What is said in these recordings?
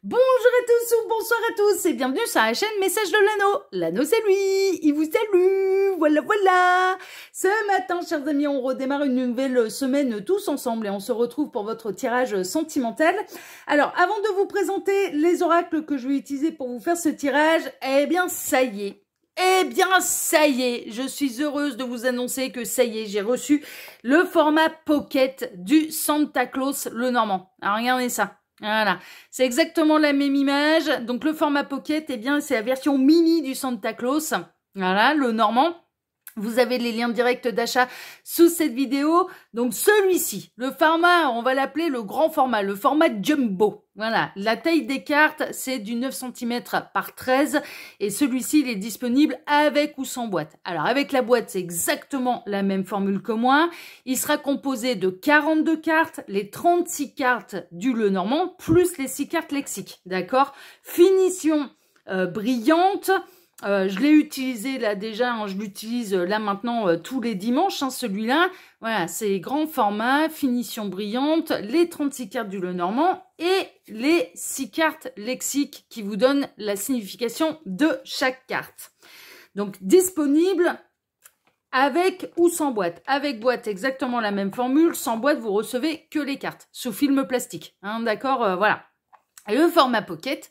Bonjour à tous ou bonsoir à tous et bienvenue sur la chaîne Message de l'Anneau. L'Anneau c'est lui, il vous salue, voilà. Ce matin, chers amis, on redémarre une nouvelle semaine tous ensemble et on se retrouve pour votre tirage sentimental. Alors, avant de vous présenter les oracles que je vais utiliser pour vous faire ce tirage, eh bien, ça y est. Je suis heureuse de vous annoncer que ça y est, j'ai reçu le format Pocket du Santa Claus le Normand. Alors, regardez ça. Voilà, c'est exactement la même image. Donc le format Pocket, eh bien, c'est la version mini du Santa Claus. Voilà, le Normand. Vous avez les liens directs d'achat sous cette vidéo. Donc celui-ci, le format, on va l'appeler le grand format, le format jumbo. Voilà, la taille des cartes, c'est du 9 cm par 13. Et celui-ci, il est disponible avec ou sans boîte. Alors avec la boîte, c'est exactement la même formule que moi. Il sera composé de 42 cartes, les 36 cartes du Lenormand, plus les 6 cartes lexiques. D'accord? Finition brillante. Je l'ai utilisé là déjà, hein, je l'utilise là maintenant tous les dimanches, hein, celui-là. Voilà, c'est grand format, finition brillante, les 36 cartes du Lenormand et les 6 cartes lexiques qui vous donnent la signification de chaque carte. Donc disponible avec ou sans boîte. Avec boîte, exactement la même formule. Sans boîte, vous recevez que les cartes sous film plastique. Hein, d'accord, voilà. Et le format Pocket,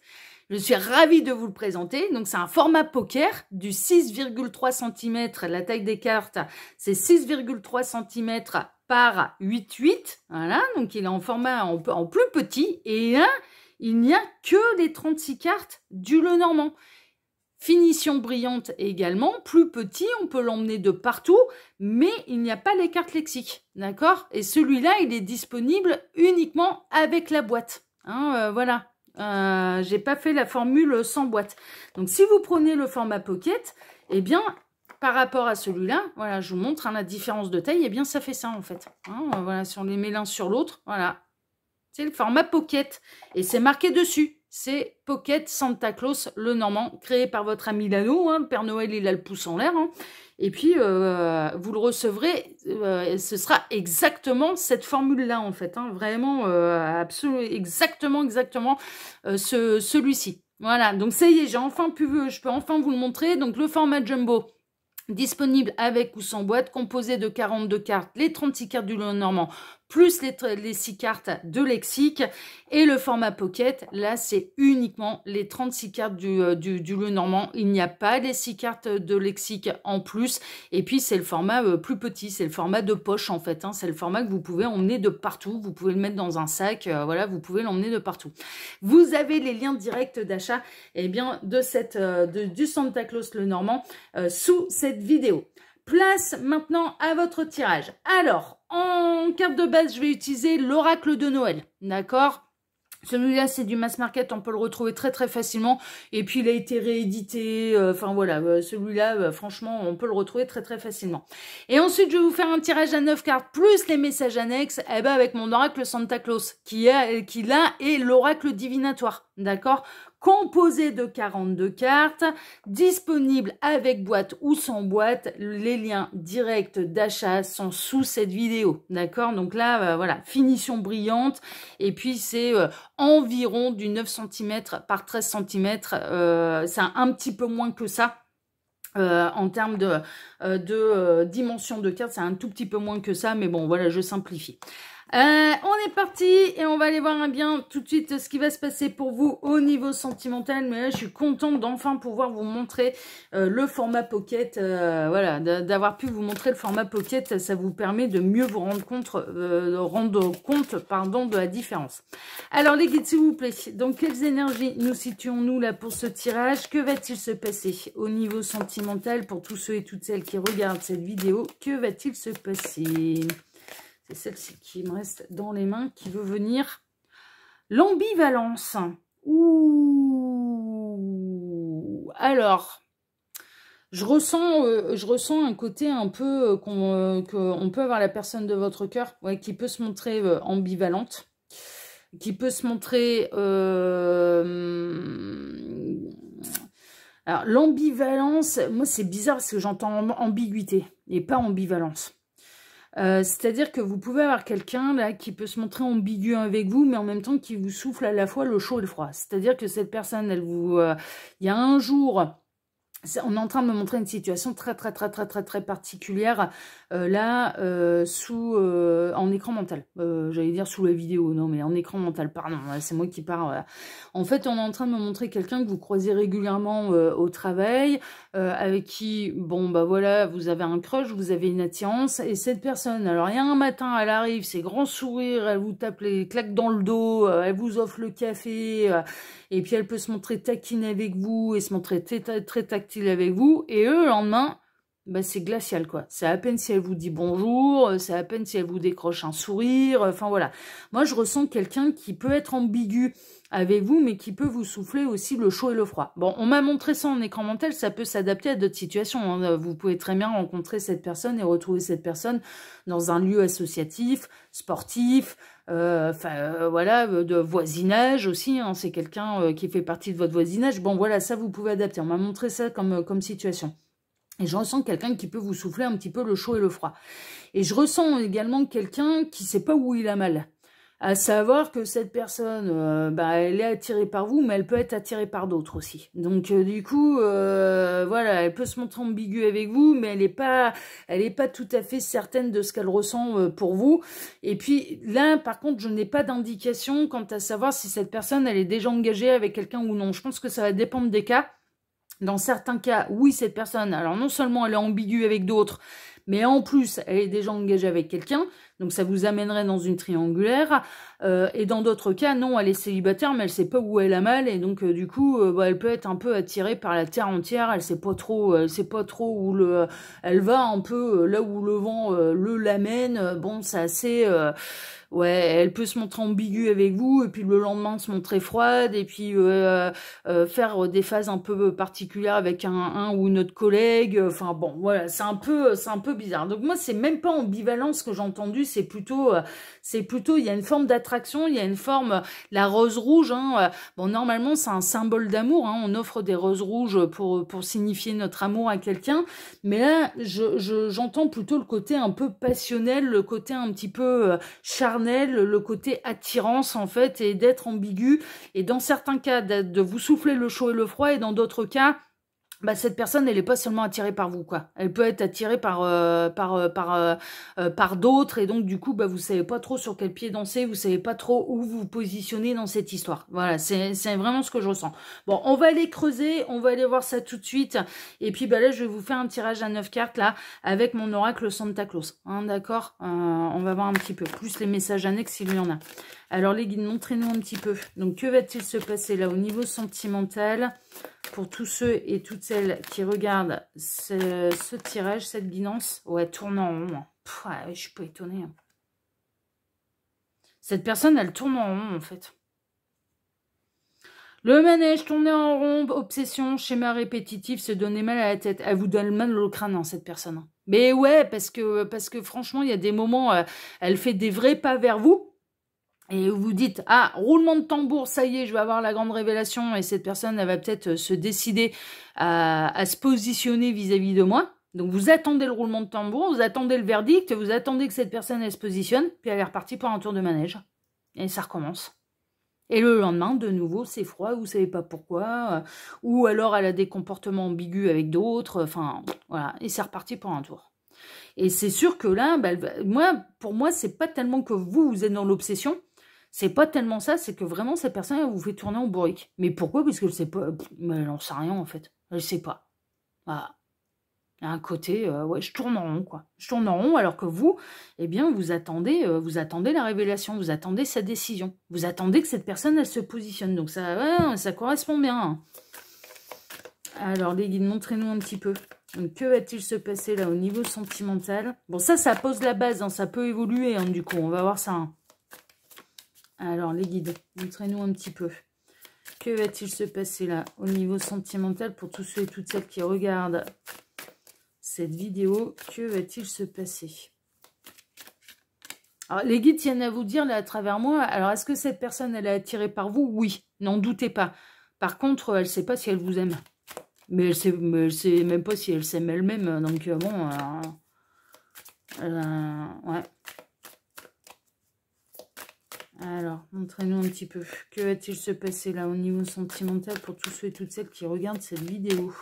je suis ravie de vous le présenter. Donc, c'est un format poker du 6,3 cm. La taille des cartes, c'est 6,3 cm par 8,8. Voilà, donc il est en format en plus petit. Et là, il n'y a que les 36 cartes du Lenormand. Finition brillante également, plus petit, on peut l'emmener de partout, mais il n'y a pas les cartes lexiques. D'accord? Et celui-là, il est disponible uniquement avec la boîte. Hein, voilà. J'ai pas fait la formule sans boîte. Donc, si vous prenez le format Pocket, eh bien, par rapport à celui-là, voilà, je vous montre hein, la différence de taille, eh bien, ça fait ça, en fait. Hein, voilà, si on les met l'un sur l'autre, voilà. C'est le format Pocket. Et c'est marqué dessus. C'est Pocket Santa Claus le Normand, créé par votre ami l'Anneau. Hein, le Père Noël, il a le pouce en l'air. Hein. Et puis, vous le recevrez, ce sera exactement cette formule-là, en fait. Hein, vraiment, absolument, exactement, celui-ci. Voilà, donc ça y est, je peux enfin vous le montrer. Donc, le format Jumbo, disponible avec ou sans boîte, composé de 42 cartes, les 36 cartes du Lenormand, plus les 6 cartes de lexique. Et le format Pocket, là, c'est uniquement les 36 cartes du Lenormand. Il n'y a pas les 6 cartes de lexique en plus. Et puis, c'est le format plus petit. C'est le format de poche, en fait. Hein. C'est le format que vous pouvez emmener de partout. Vous pouvez le mettre dans un sac. Voilà, vous pouvez l'emmener de partout. Vous avez les liens directs d'achat eh bien, du Santa Claus Lenormand sous cette vidéo. Place maintenant à votre tirage. Alors, en carte de base, je vais utiliser l'oracle de Noël. D'accord ? Celui-là, c'est du mass market, on peut le retrouver très très facilement. Et puis, il a été réédité. Enfin, voilà, celui-là, franchement, on peut le retrouver très très facilement. Et ensuite, je vais vous faire un tirage à 9 cartes, plus les messages annexes, eh ben, avec mon oracle Santa Claus, qui là est l'oracle divinatoire. D'accord ? Composé de 42 cartes, disponible avec boîte ou sans boîte. Les liens directs d'achat sont sous cette vidéo. D'accord? Donc là, voilà, finition brillante. Et puis, c'est environ du 9 cm par 13 cm. C'est un petit peu moins que ça. En termes de dimension de carte, c'est un tout petit peu moins que ça. Mais bon, voilà, je simplifie. On est parti et on va aller voir bien tout de suite ce qui va se passer pour vous au niveau sentimental. Mais là, je suis contente d'enfin pouvoir vous montrer le format Pocket. Voilà, d'avoir pu vous montrer le format Pocket, ça vous permet de mieux vous rendre compte, de la différence. Alors les guides, s'il vous plaît, dans quelles énergies nous situons-nous là pour ce tirage? Que va-t-il se passer au niveau sentimental pour tous ceux et toutes celles qui regardent cette vidéo? Que va-t-il se passer? C'est celle-ci qui me reste dans les mains, qui veut venir. L'ambivalence. Ouh. Alors, je ressens un côté un peu qu'on peut avoir la personne de votre cœur, ouais, qui peut se montrer ambivalente, qui peut se montrer... Alors, l'ambivalence, moi, c'est bizarre parce que j'entends ambiguïté et pas ambivalence. C'est-à-dire que vous pouvez avoir quelqu'un là qui peut se montrer ambigu avec vous, mais en même temps qui vous souffle à la fois le chaud et le froid. C'est-à-dire que cette personne, elle vous... il y a un jour... On est en train de me montrer une situation très particulière là en écran mental. J'allais dire sous la vidéo, non mais en écran mental, pardon, c'est moi qui pars. En fait, on est en train de me montrer quelqu'un que vous croisez régulièrement au travail, avec qui, bon bah voilà, vous avez un crush, vous avez une attirance, et cette personne, alors il y a un matin, elle arrive, ses grands sourires, elle vous tape les claques dans le dos, elle vous offre le café, et puis elle peut se montrer taquine avec vous et se montrer très tactile avec vous. Et eux, le lendemain, bah, c'est glacial, quoi. C'est à peine si elle vous dit bonjour, c'est à peine si elle vous décroche un sourire. Enfin, voilà. Moi, je ressens quelqu'un qui peut être ambigu avec vous, mais qui peut vous souffler aussi le chaud et le froid. Bon, on m'a montré ça en écran mental, ça peut s'adapter à d'autres situations. Hein. Vous pouvez très bien rencontrer cette personne et retrouver cette personne dans un lieu associatif, sportif, voilà, de voisinage aussi, hein, c'est quelqu'un qui fait partie de votre voisinage. Bon, voilà, ça, vous pouvez adapter. On m'a montré ça comme situation. Et je ressens quelqu'un qui peut vous souffler un petit peu le chaud et le froid. Et je ressens également quelqu'un qui sait pas où il a mal. À savoir que cette personne, bah, elle est attirée par vous, mais elle peut être attirée par d'autres aussi. Donc du coup, voilà, elle peut se montrer ambiguë avec vous, mais elle est pas tout à fait certaine de ce qu'elle ressent pour vous. Et puis là, par contre, je n'ai pas d'indication quant à savoir si cette personne, elle est déjà engagée avec quelqu'un ou non. Je pense que ça va dépendre des cas. Dans certains cas, oui, cette personne, alors non seulement elle est ambiguë avec d'autres, mais en plus, elle est déjà engagée avec quelqu'un, donc ça vous amènerait dans une triangulaire. Et dans d'autres cas, non, elle est célibataire, mais elle sait pas où elle a mal, et donc du coup, bah, elle peut être un peu attirée par la terre entière. Elle sait pas trop où elle va un peu là où le vent le l'amène. Bon, c'est assez. Ouais, elle peut se montrer ambiguë avec vous, et puis le lendemain se montrer froide, et puis faire des phases un peu particulières avec un ou une autre collègue. Enfin bon, voilà, c'est un peu bizarre. Donc moi, c'est même pas ambivalence que j'ai entendu, c'est plutôt, il y a une forme d'attraction, il y a une forme, la rose rouge. Hein, bon, normalement, c'est un symbole d'amour. Hein, on offre des roses rouges pour signifier notre amour à quelqu'un, mais là, j'entends plutôt le côté un peu passionnel, le côté un petit peu charnel, le côté attirance en fait, et d'être ambigu, et dans certains cas de vous souffler le chaud et le froid, et dans d'autres cas, bah, cette personne, elle est pas seulement attirée par vous, quoi. Elle peut être attirée par d'autres, et donc du coup, bah, vous savez pas trop sur quel pied danser, vous savez pas trop où vous positionner dans cette histoire. Voilà, c'est vraiment ce que je ressens. Bon, on va aller creuser, on va aller voir ça tout de suite, et puis bah là, je vais vous faire un tirage à 9 cartes là, avec mon oracle Santa Claus. Hein, d'accord, on va voir un petit peu plus les messages annexes s'il y en a. Alors les guides, montrez-nous un petit peu. Donc que va-t-il se passer là au niveau sentimental pour tous ceux et toutes celles qui regardent ce tirage, cette guidance? Ouais, tourne en rond. Pff, ouais, je suis pas étonnée. Hein. Cette personne, elle tourne en rond en fait. Le manège, tourner en rond, obsession, schéma répétitif, se donner mal à la tête. Elle vous donne mal au crâne, hein, cette personne. Mais ouais, parce que franchement, il y a des moments, elle fait des vrais pas vers vous. Et vous dites, ah, roulement de tambour, ça y est, je vais avoir la grande révélation, et cette personne, elle va peut-être se décider à se positionner vis-à-vis de moi. Donc vous attendez le roulement de tambour, vous attendez le verdict, vous attendez que cette personne, elle se positionne, puis elle est repartie pour un tour de manège. Et ça recommence. Et le lendemain, de nouveau, c'est froid, vous savez pas pourquoi, ou alors elle a des comportements ambigus avec d'autres, enfin, voilà, et c'est reparti pour un tour. Et c'est sûr que là, bah, pour moi, c'est pas tellement que vous êtes dans l'obsession. C'est pas tellement ça, c'est que vraiment, cette personne, elle vous fait tourner en bourrique. Mais pourquoi? Parce qu'elle sait pas, elle en sait rien, en fait. Elle sait pas. Voilà. Il y a un côté, ouais, je tourne en rond, quoi. Je tourne en rond, alors que vous, eh bien, vous attendez la révélation, vous attendez sa décision. Vous attendez que cette personne, elle se positionne. Donc ça, ouais, ça correspond bien. Hein. Alors, les guides, montrez-nous un petit peu. Donc, que va-t-il se passer, là, au niveau sentimental? Bon, ça pose la base, hein, ça peut évoluer, hein, du coup, on va voir ça, hein. Alors, les guides, montrez-nous un petit peu. Que va-t-il se passer là, au niveau sentimental, pour tous ceux et toutes celles qui regardent cette vidéo? Que va-t-il se passer? Alors, les guides tiennent à vous dire, là, à travers moi, alors, est-ce que cette personne, elle est attirée par vous? Oui, n'en doutez pas. Par contre, elle ne sait pas si elle vous aime. Mais elle sait même pas si elle s'aime elle-même. Donc, bon... Ouais. Alors, montrez-nous un petit peu. Que va-t-il se passer là au niveau sentimental pour tous ceux et toutes celles qui regardent cette vidéo?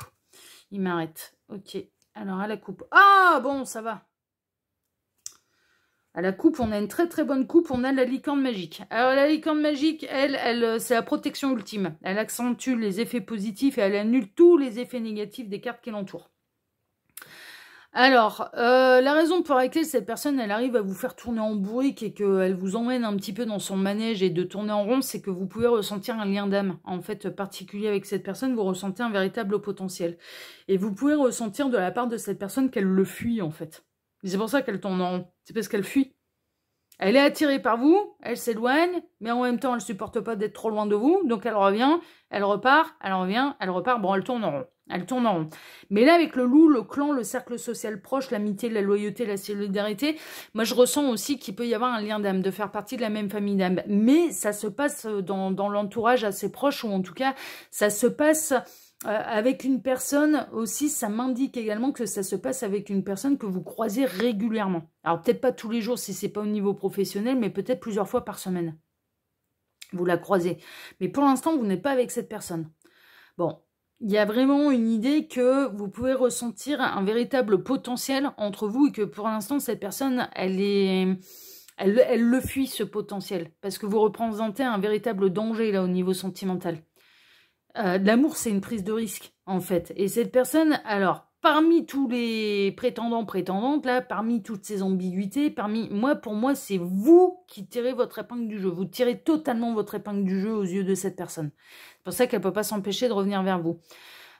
Il m'arrête. Ok. Alors, à la coupe. Ah, bon, ça va. À la coupe, on a une très très bonne coupe. On a la licorne magique. Alors, la licorne magique, elle c'est la protection ultime. Elle accentue les effets positifs et elle annule tous les effets négatifs des cartes qui l'entourent. Alors, la raison pour laquelle cette personne, elle arrive à vous faire tourner en bourrique et qu'elle vous emmène un petit peu dans son manège et de tourner en rond, c'est que vous pouvez ressentir un lien d'âme, en fait, particulier avec cette personne. Vous ressentez un véritable potentiel. Et vous pouvez ressentir de la part de cette personne qu'elle le fuit, en fait. C'est pour ça qu'elle tourne en rond. C'est parce qu'elle fuit. Elle est attirée par vous, elle s'éloigne, mais en même temps, elle supporte pas d'être trop loin de vous, donc elle revient, elle repart, elle revient, elle repart, bon, elle tourne en rond. Elle tourne en rond. Mais là, avec le loup, le clan, le cercle social proche, l'amitié, la loyauté, la solidarité, moi, je ressens aussi qu'il peut y avoir un lien d'âme, de faire partie de la même famille d'âme. Mais ça se passe dans l'entourage assez proche, ou en tout cas, ça se passe avec une personne aussi, ça m'indique également que ça se passe avec une personne que vous croisez régulièrement. Alors, peut-être pas tous les jours si c'est pas au niveau professionnel, mais peut-être plusieurs fois par semaine. Vous la croisez. Mais pour l'instant, vous n'êtes pas avec cette personne. Bon. Il y a vraiment une idée que vous pouvez ressentir un véritable potentiel entre vous et que pour l'instant, cette personne, elle le fuit, ce potentiel. Parce que vous représentez un véritable danger là au niveau sentimental. L'amour, c'est une prise de risque, en fait. Et cette personne, alors, parmi tous les prétendantes, là, parmi toutes ces ambiguïtés, pour moi, c'est vous qui tirez votre épingle du jeu. Vous tirez totalement votre épingle du jeu aux yeux de cette personne. C'est pour ça qu'elle ne peut pas s'empêcher de revenir vers vous.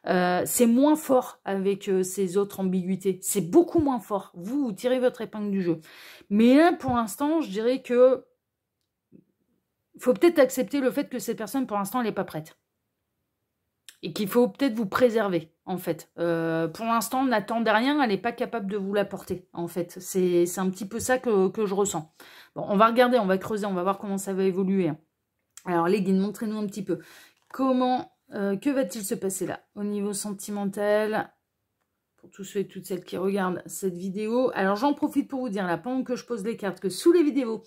C'est moins fort avec ces autres ambiguïtés. C'est beaucoup moins fort. Vous tirez votre épingle du jeu. Mais là, pour l'instant, je dirais que il faut peut-être accepter le fait que cette personne, pour l'instant, elle n'est pas prête. Et qu'il faut peut-être vous préserver, en fait. Pour l'instant, n'attendez rien, elle n'est pas capable de vous l'apporter, en fait. C'est un petit peu ça que je ressens. Bon, on va regarder, on va creuser, on va voir comment ça va évoluer. Alors, les guides, montrez-nous un petit peu. Que va-t-il se passer là, au niveau sentimental, pour tous ceux et toutes celles qui regardent cette vidéo. Alors, j'en profite pour vous dire, là, pendant que je pose les cartes, que sous les vidéos,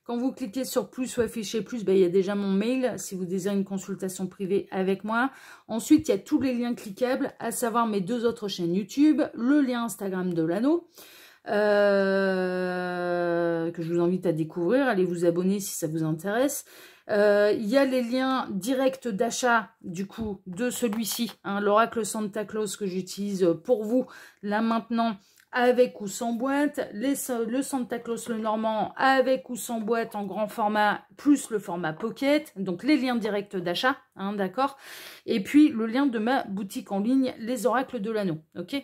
quand vous cliquez sur plus ou afficher plus, ben, il y a déjà mon mail si vous désirez une consultation privée avec moi. Ensuite, il y a tous les liens cliquables, à savoir mes 2 autres chaînes YouTube, le lien Instagram de l'anneau, que je vous invite à découvrir. Allez vous abonner si ça vous intéresse. Il y a les liens directs d'achat du coup de celui-ci, hein, l'oracle Santa Claus que j'utilise pour vous là maintenant, avec ou sans boîte, le Santa Claus le Normand avec ou sans boîte en grand format, plus le format pocket, donc les liens directs d'achat, hein, d'accord, et puis le lien de ma boutique en ligne, les oracles de l'anneau, ok.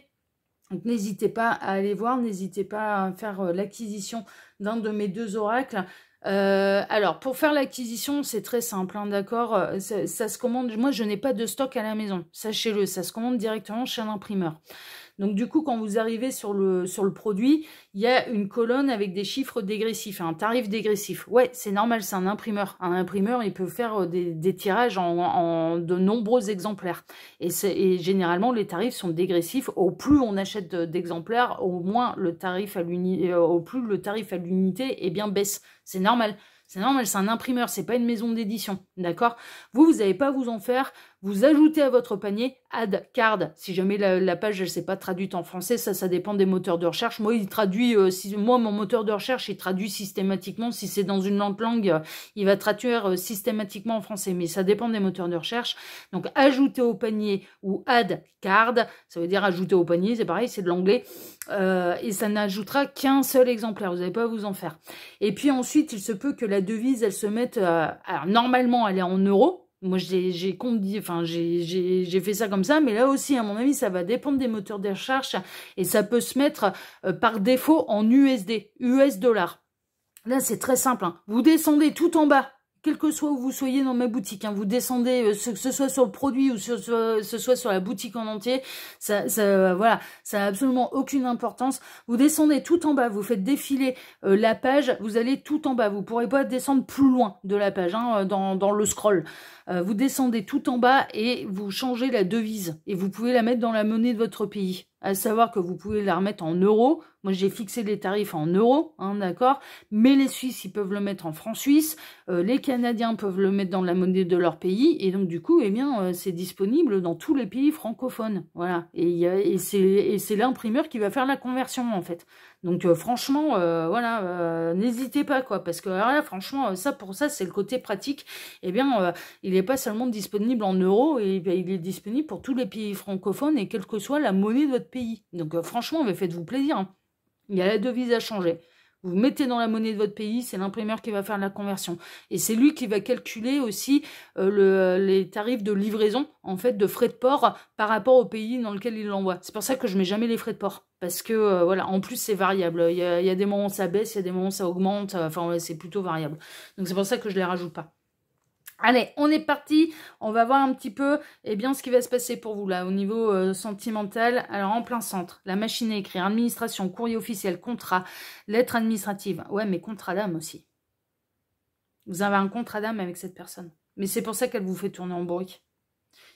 Donc n'hésitez pas à aller voir, n'hésitez pas à faire l'acquisition d'un de mes 2 oracles. Alors, pour faire l'acquisition, c'est très simple, hein, d'accord, ça se commande, moi je n'ai pas de stock à la maison, sachez-le, ça se commande directement chez l'imprimeur. Donc du coup, quand vous arrivez sur le produit, il y a une colonne avec des chiffres dégressifs, un tarif dégressif. Ouais, c'est normal, c'est un imprimeur. Un imprimeur, il peut faire des tirages en de nombreux exemplaires. Et généralement, les tarifs sont dégressifs. Au plus on achète d'exemplaires, au moins le tarif à l'unité, au plus le tarif à l'unité eh bien baisse. C'est normal. C'est normal, c'est un imprimeur, c'est pas une maison d'édition, d'accord? Vous n'allez pas vous en faire, vous ajoutez à votre panier add card. Si jamais la page, elle s'est pas traduite en français, ça dépend des moteurs de recherche. Moi, il traduit, moi, mon moteur de recherche, il traduit systématiquement. Si c'est dans une langue, il va traduire systématiquement en français, mais ça dépend des moteurs de recherche. Donc, ajouter au panier ou add card, ça veut dire ajouter au panier, c'est pareil, c'est de l'anglais. Et ça n'ajoutera qu'un seul exemplaire, vous n'allez pas vous en faire. Et puis ensuite, il se peut que la devise, elle se mette, alors normalement, elle est en euros. Moi, j'ai fait ça comme ça, mais là aussi, à mon avis, ça va dépendre des moteurs de recherche et ça peut se mettre par défaut en USD, US dollars. Là, c'est très simple, hein. Vous descendez tout en bas, quel que soit où vous soyez dans ma boutique, hein, vous descendez, que ce soit sur le produit ou ce soit sur la boutique en entier, voilà, ça n'a absolument aucune importance. Vous descendez tout en bas, vous faites défiler la page, vous allez tout en bas. Vous ne pourrez pas descendre plus loin de la page, hein, dans le scroll. Vous descendez tout en bas et vous changez la devise. Et vous pouvez la mettre dans la monnaie de votre pays. À savoir que vous pouvez la remettre en euros. Moi, j'ai fixé les tarifs en euros, hein, d'accord? Mais les Suisses, ils peuvent le mettre en francs suisses. Les Canadiens peuvent le mettre dans la monnaie de leur pays. Et donc, du coup, eh bien, c'est disponible dans tous les pays francophones. Voilà. Et c'est l'imprimeur qui va faire la conversion, en fait. Donc, franchement, voilà, n'hésitez pas, quoi. Parce que, alors là, franchement, pour ça, c'est le côté pratique. Eh bien, il n'est pas seulement disponible en euros, et bien, il est disponible pour tous les pays francophones et quelle que soit la monnaie de votre pays. Donc, franchement, faites-vous plaisir, hein. Il y a la devise à changer. Vous mettez dans la monnaie de votre pays, c'est l'imprimeur qui va faire la conversion. Et c'est lui qui va calculer aussi les tarifs de livraison, en fait, de frais de port par rapport au pays dans lequel il l'envoie. C'est pour ça que je mets jamais les frais de port. Parce que, voilà, en plus, c'est variable. Il y a des moments où ça baisse, il y a des moments où ça augmente. Enfin, ouais, c'est plutôt variable. Donc, c'est pour ça que je les rajoute pas. Allez, on est parti. On va voir un petit peu ce qui va se passer pour vous là au niveau sentimental. Alors en plein centre, la machine à écrire, administration, courrier officiel, contrat, lettre administrative. Ouais, mais contrat d'âme aussi. Vous avez un contrat d'âme avec cette personne. Mais c'est pour ça qu'elle vous fait tourner en bourrique.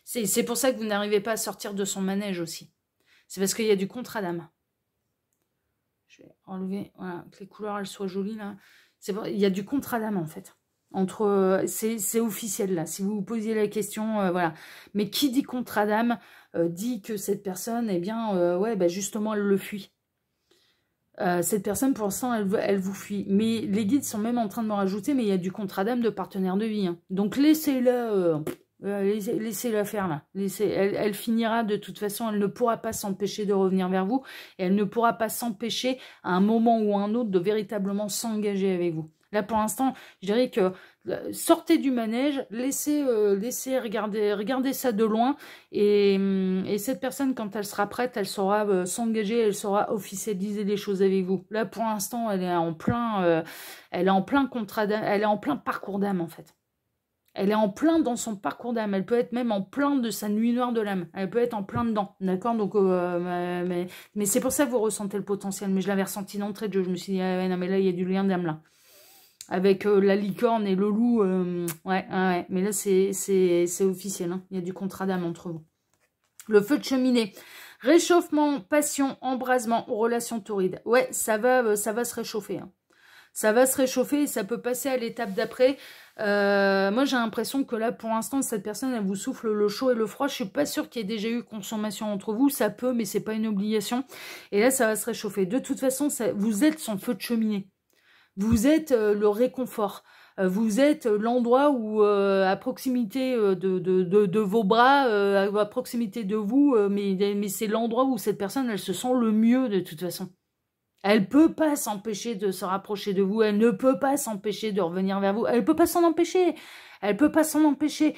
C'est pour ça que vous n'arrivez pas à sortir de son manège aussi. C'est parce qu'il y a du contrat d'âme. Je vais enlever, voilà, que les couleurs elles soient jolies là. Il y a du contrat d'âme en fait. C'est officiel là, si vous vous posiez la question, voilà. Mais qui dit contrat d'âme dit que cette personne, justement, elle le fuit. Cette personne, pour l'instant, elle vous fuit. Mais les guides sont même en train de me rajouter, mais il y a du contrat d'âme de partenaire de vie. Hein. Donc laissez-la faire là. Elle finira de toute façon, elle ne pourra pas s'empêcher de revenir vers vous. Et elle ne pourra pas s'empêcher à un moment ou à un autre de véritablement s'engager avec vous. Là, pour l'instant, je dirais que sortez du manège, laissez regarder ça de loin. Et cette personne, quand elle sera prête, elle saura s'engager, elle saura officialiser les choses avec vous. Là, pour l'instant, elle est en plein contrat d'âme, elle est en plein parcours d'âme, en fait. Elle est en plein dans son parcours d'âme. Elle peut être même en plein de sa nuit noire de l'âme. Elle peut être en plein dedans. D'accord? Donc, mais c'est pour ça que vous ressentez le potentiel. Mais je l'avais ressenti d'entrée de jeu. Je me suis dit, ah ouais, non, mais là, il y a du lien d'âme, là. Avec la licorne et le loup. Ouais. Mais là, c'est officiel. Hein. Il y a du contrat d'âme entre vous. Le feu de cheminée. Réchauffement, passion, embrasement, relation torride. Ouais, ça va se réchauffer. Hein. Ça va se réchauffer et ça peut passer à l'étape d'après. Moi, j'ai l'impression que là, pour l'instant, cette personne, elle vous souffle le chaud et le froid. Je suis pas sûre qu'il y ait déjà eu consommation entre vous. Ça peut, mais c'est pas une obligation. Et là, ça va se réchauffer. De toute façon, vous êtes son feu de cheminée. Vous êtes le réconfort. Vous êtes l'endroit où, à proximité de vos bras, à proximité de vous, mais c'est l'endroit où cette personne, elle se sent le mieux de toute façon. Elle peut pas s'empêcher de se rapprocher de vous. Elle ne peut pas s'empêcher de revenir vers vous. Elle peut pas s'en empêcher. Elle peut pas s'en empêcher.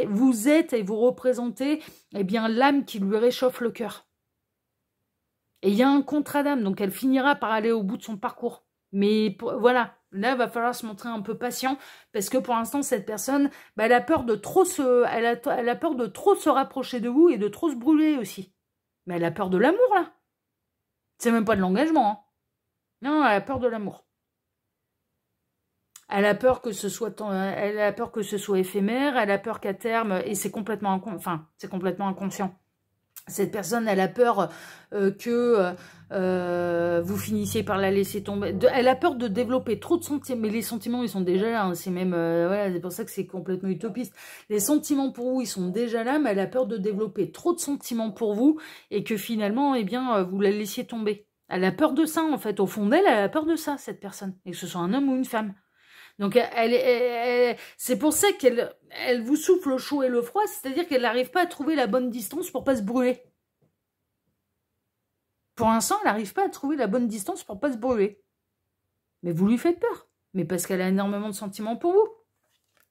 Vous êtes et vous représentez, l'âme qui lui réchauffe le cœur. Et il y a un contrat d'âme, donc elle finira par aller au bout de son parcours. Mais voilà, là, il va falloir se montrer un peu patient parce que pour l'instant, cette personne, elle a peur de trop elle a peur de trop se rapprocher de vous et de trop se brûler aussi. Mais elle a peur de l'amour, là. C'est même pas de l'engagement. Hein. Non, elle a peur de l'amour. Elle a peur que ce soit éphémère, elle a peur qu'à terme, et c'est complètement inconscient. Cette personne, elle a peur que vous finissiez par la laisser tomber. Elle a peur de développer trop de sentiments. Mais les sentiments, ils sont déjà là. Hein. C'est même, c'est pour ça que c'est complètement utopiste. Les sentiments pour vous, ils sont déjà là, mais elle a peur de développer trop de sentiments pour vous et que finalement, vous la laissiez tomber. Elle a peur de ça, en fait. Au fond d'elle, elle a peur de ça, cette personne. Et que ce soit un homme ou une femme. Donc, c'est pour ça qu'elle vous souffle le chaud et le froid, c'est-à-dire qu'elle n'arrive pas à trouver la bonne distance pour pas se brûler. Pour l'instant, elle n'arrive pas à trouver la bonne distance pour pas se brûler. Mais vous lui faites peur. Mais parce qu'elle a énormément de sentiments pour vous.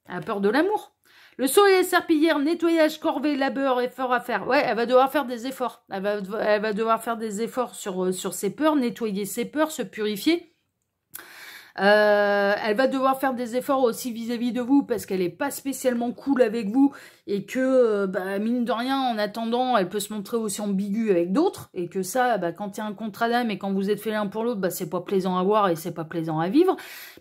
Elle a peur de l'amour. Le soleil serpillière, nettoyage, corvée, labeur, effort à faire. Ouais, elle va devoir faire des efforts. Elle va devoir faire des efforts sur ses peurs, nettoyer ses peurs, se purifier. Elle va devoir faire des efforts aussi vis-à-vis de vous parce qu'elle est pas spécialement cool avec vous et que, mine de rien, en attendant, elle peut se montrer aussi ambiguë avec d'autres et que ça, quand il y a un contrat d'âme et quand vous êtes fait l'un pour l'autre, c'est pas plaisant à voir et c'est pas plaisant à vivre.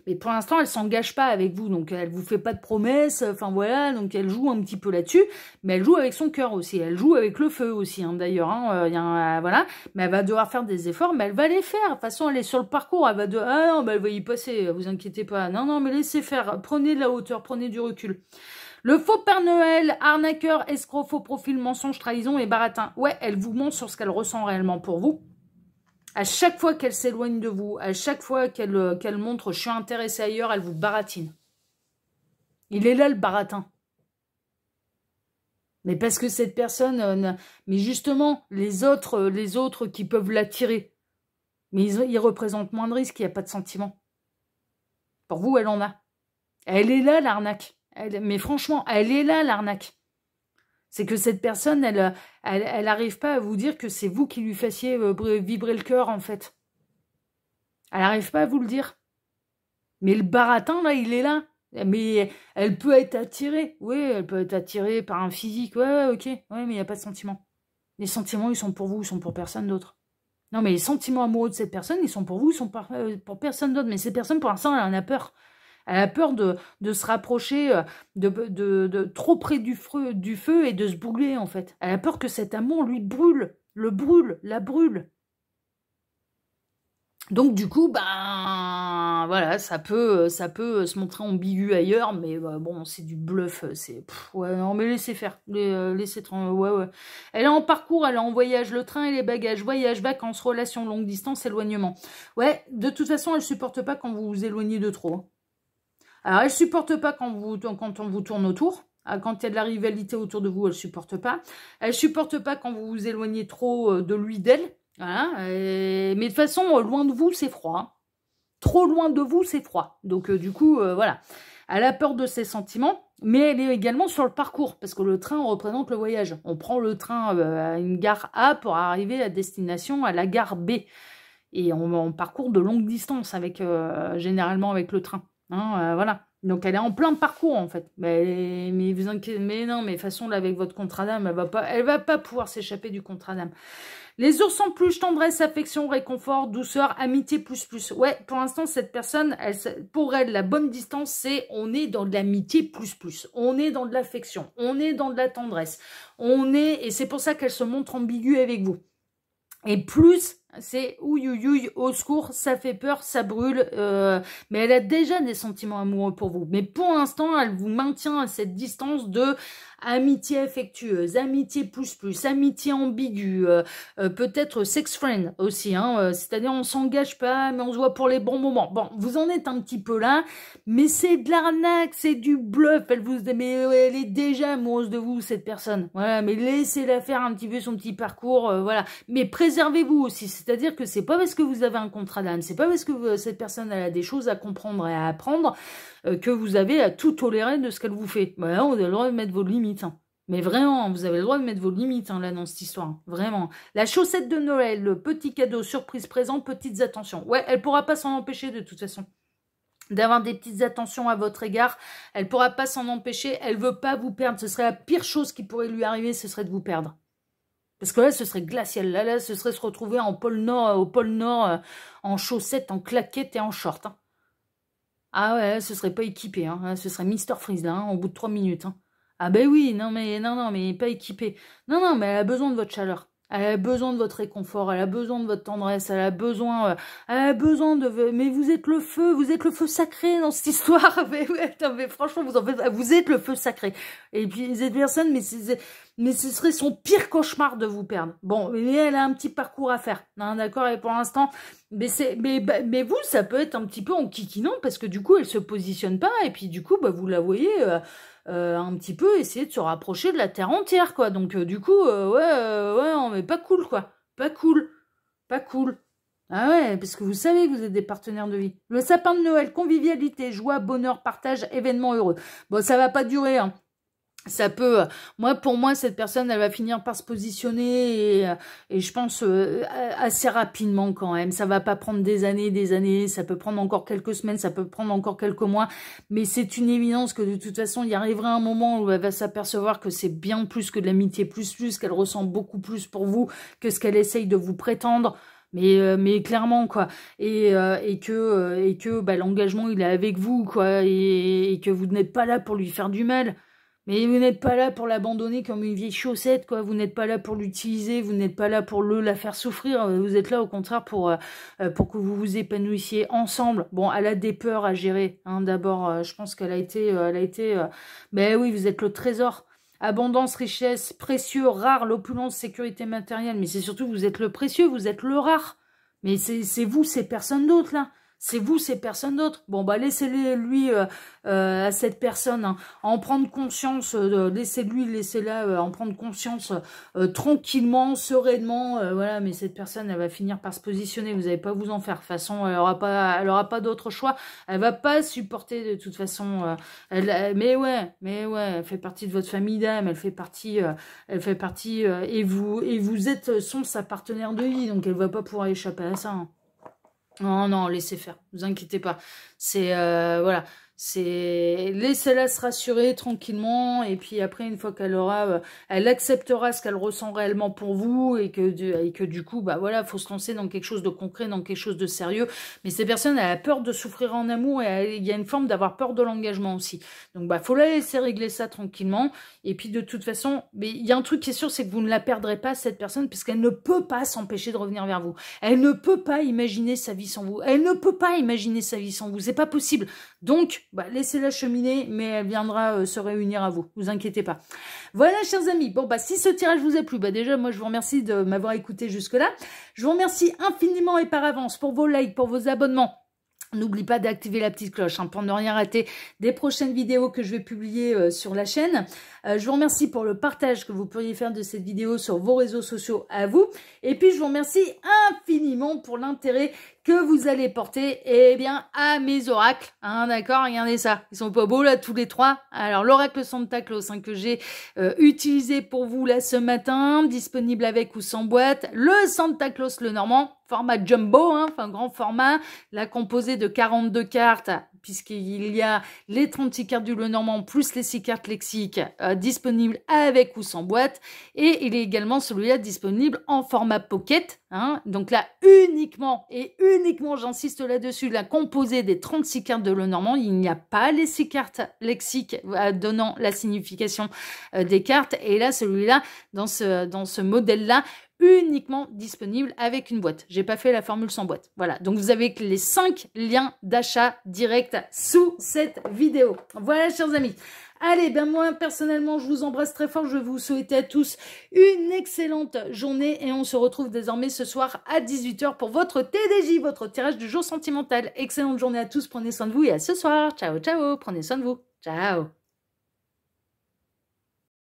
Mais pour l'instant, elle s'engage pas avec vous, donc elle vous fait pas de promesses, enfin voilà, donc elle joue un petit peu là-dessus, mais elle joue avec son cœur aussi, elle joue avec le feu aussi, hein, d'ailleurs, hein, voilà, mais elle va devoir faire des efforts, mais elle va les faire, de toute façon, elle est sur le parcours, elle va ah non, elle va y passer, vous inquiétez pas, non, mais laissez faire, prenez de la hauteur, prenez du recul. Le faux Père Noël, arnaqueur, escroc, faux profil, mensonge, trahison et baratin. Ouais, elle vous ment sur ce qu'elle ressent réellement pour vous. À chaque fois qu'elle s'éloigne de vous, à chaque fois qu'elle montre « je suis intéressée ailleurs », elle vous baratine. Il est là le baratin. Mais parce que cette personne... mais justement, les autres qui peuvent l'attirer, mais ils représentent moins de risques, il n'y a pas de sentiment. Pour vous, elle en a. Elle est là, l'arnaque. Mais franchement, elle est là, l'arnaque. C'est que cette personne, elle n'arrive pas à vous dire que c'est vous qui lui fassiez vibrer le cœur, en fait. Elle n'arrive pas à vous le dire. Mais le baratin, là, il est là. Mais elle peut être attirée. Oui, elle peut être attirée par un physique. Ouais, ok. Ouais, mais il n'y a pas de sentiments. Les sentiments, ils sont pour vous, ils sont pour personne d'autre. Non, mais les sentiments amoureux de cette personne, ils sont pour vous, ils sont pour personne d'autre. Mais cette personne, pour l'instant, elle en a peur. Elle a peur de se rapprocher de trop près du feu et de se brûler, en fait. Elle a peur que cet amour lui la brûle. Donc, du coup, voilà, ça peut se montrer ambigu ailleurs, mais bon, c'est du bluff, ouais, non, mais laissez faire, laissez, ouais. Elle est en parcours, elle est en voyage, le train et les bagages, voyage, vacances, relations, longue distance, éloignement. Ouais, de toute façon, elle supporte pas quand vous vous éloignez de trop, hein. Alors, elle supporte pas quand on vous tourne autour. Quand il y a de la rivalité autour de vous, elle supporte pas. Elle supporte pas quand vous vous éloignez trop de lui, d'elle. Voilà. Mais de toute façon, loin de vous, c'est froid, hein. Trop loin de vous, c'est froid. Donc, du coup, voilà. Elle a peur de ses sentiments, mais elle est également sur le parcours, parce que le train représente le voyage. On prend le train à une gare A pour arriver à destination à la gare B. Et on parcourt de longue distance, généralement avec le train. Hein, voilà. Donc elle est en plein parcours en fait. Mais vous inquiétez, mais non, mais de toute façon là avec votre contrat d'âme, elle va pas pouvoir s'échapper du contrat d'âme. Les ours en plus, tendresse, affection, réconfort, douceur, amitié plus. Ouais, pour l'instant cette personne, pour elle la bonne distance c'est on est dans de l'amitié plus. On est dans de l'affection, on est dans de la tendresse, et c'est pour ça qu'elle se montre ambiguë avec vous. Et plus, c'est ouïouïouï, au secours, ça fait peur, ça brûle. Mais elle a déjà des sentiments amoureux pour vous. Mais pour l'instant, elle vous maintient à cette distance de amitié affectueuse, amitié plus, amitié ambiguë, peut-être sex friend aussi. Hein, c'est-à-dire, on s'engage pas, mais on se voit pour les bons moments. Bon, vous en êtes un petit peu là, mais c'est de l'arnaque, c'est du bluff. Mais elle est déjà amoureuse de vous, cette personne. Voilà, mais laissez-la faire un petit peu son petit parcours, voilà. Mais préservez-vous aussi, c'est-à-dire que c'est pas parce que vous avez un contrat d'âme, c'est pas parce que cette personne elle a des choses à comprendre et à apprendre que vous avez à tout tolérer de ce qu'elle vous fait. Voilà, vous avez le droit de mettre vos limites. Hein. Mais vraiment, vous avez le droit de mettre vos limites là dans cette histoire. Hein. Vraiment. La chaussette de Noël, le petit cadeau, surprise présent, petites attentions. Ouais, elle pourra pas s'en empêcher de toute façon. D'avoir des petites attentions à votre égard. Elle pourra pas s'en empêcher. Elle veut pas vous perdre. Ce serait la pire chose qui pourrait lui arriver, ce serait de vous perdre. Parce que là, ce serait glacial. Là, ce serait se retrouver au pôle Nord, en chaussettes, en claquettes et en short. Hein. Ah ouais, là, ce serait pas équipé. Hein. Là, ce serait Mister Freeze, là, hein, au bout de 3 minutes. Hein. Ah ben oui, non, mais pas équipé. Non, mais elle a besoin de votre chaleur. Elle a besoin de votre réconfort, elle a besoin de votre tendresse, elle a besoin de... Mais vous êtes le feu sacré dans cette histoire. mais franchement, vous êtes le feu sacré. Et puis, cette personne, mais ce serait son pire cauchemar de vous perdre. Bon, mais elle a un petit parcours à faire. D'accord, et pour l'instant, mais vous, ça peut être un petit peu en kikinant, parce que du coup, elle se positionne pas, et puis du coup, vous la voyez... un petit peu essayer de se rapprocher de la terre entière, quoi. Donc, du coup, ouais, mais pas cool, quoi. Pas cool. Ah ouais, parce que vous savez que vous êtes des partenaires de vie. Le sapin de Noël, convivialité, joie, bonheur, partage, événement heureux. Bon, ça va pas durer, hein. Ça peut, pour moi, cette personne, elle va finir par se positionner et je pense assez rapidement quand même. Ça va pas prendre des années, ça peut prendre encore quelques semaines, ça peut prendre encore quelques mois, mais c'est une évidence que de toute façon, il y arrivera un moment où elle va s'apercevoir que c'est bien plus que de l'amitié plus, qu'elle ressent beaucoup plus pour vous que ce qu'elle essaye de vous prétendre. Mais clairement quoi et que bah, l'engagement il est avec vous quoi et que vous n'êtes pas là pour lui faire du mal. Mais vous n'êtes pas là pour l'abandonner comme une vieille chaussette, quoi. Vous n'êtes pas là pour l'utiliser, vous n'êtes pas là pour la faire souffrir. Vous êtes là, au contraire, pour que vous vous épanouissiez ensemble. Bon, elle a des peurs à gérer. Hein. D'abord, je pense qu'elle a été, mais oui, vous êtes le trésor. Abondance, richesse, précieux, rare, l'opulence, sécurité matérielle. Mais c'est surtout, vous êtes le précieux, vous êtes le rare. Mais c'est vous, c'est personne d'autre, là. C'est vous, c'est personne d'autre. Bon, bah laissez-lui à cette personne hein, en prendre conscience. Laissez-la en prendre conscience tranquillement, sereinement. Voilà, mais cette personne, elle va finir par se positionner. Vous n'allez pas vous en faire. De toute façon, elle aura pas d'autre choix. Elle va pas supporter de toute façon. Mais ouais, elle fait partie de votre famille d'âme. Elle fait partie. Et vous êtes sa partenaire de vie, donc elle va pas pouvoir échapper à ça. Hein. Non, laissez faire, vous inquiétez pas. C'est, voilà, laissez-la se rassurer tranquillement, et puis après, une fois qu'elle aura, elle acceptera ce qu'elle ressent réellement pour vous, et que du coup, bah voilà, faut se lancer dans quelque chose de concret, dans quelque chose de sérieux. Mais ces personnes, elle a peur de souffrir en amour, et il y a une forme d'avoir peur de l'engagement aussi. Donc, bah, faut la laisser régler ça tranquillement, et puis de toute façon, mais il y a un truc qui est sûr, c'est que vous ne la perdrez pas, cette personne, puisqu'elle ne peut pas s'empêcher de revenir vers vous. Elle ne peut pas imaginer sa vie sans vous. Elle ne peut pas imaginer sa vie sans vous. C'est pas possible. Donc, bah, laissez-la cheminer, mais elle viendra se réunir à vous. Vous inquiétez pas. Voilà, chers amis. Bon, bah, si ce tirage vous a plu, bah, déjà, moi, je vous remercie de m'avoir écouté jusque-là. Je vous remercie infiniment et par avance pour vos likes, pour vos abonnements. N'oublie pas d'activer la petite cloche hein, pour ne rien rater des prochaines vidéos que je vais publier sur la chaîne. Je vous remercie pour le partage que vous pourriez faire de cette vidéo sur vos réseaux sociaux à vous. Et puis, je vous remercie infiniment pour l'intérêt que vous allez porter à mes oracles. Hein, d'accord, regardez ça. Ils sont pas beaux là tous les trois. Alors, l'oracle Santa Claus hein, que j'ai utilisé pour vous là ce matin, disponible avec ou sans boîte. Le Santa Claus le Normand, format jumbo, hein, enfin grand format, là composé de 42 cartes, puisqu'il y a les 36 cartes du Lenormand plus les 6 cartes lexiques disponibles avec ou sans boîte. Et il est également celui-là disponible en format pocket. Hein, donc là, uniquement, j'insiste là-dessus, la composée des 36 cartes de Lenormand, il n'y a pas les 6 cartes lexiques donnant la signification des cartes. Et là, celui-là, dans ce modèle-là, uniquement disponible avec une boîte. J'ai pas fait la formule sans boîte. Voilà, donc vous avez les 5 liens d'achat direct sous cette vidéo. Voilà, chers amis. Allez, ben moi, personnellement, je vous embrasse très fort. Je vais vous souhaiter à tous une excellente journée et on se retrouve désormais ce soir à 18 h pour votre TDJ, votre tirage du jour sentimental. Excellente journée à tous, prenez soin de vous et à ce soir. Ciao, ciao, prenez soin de vous. Ciao.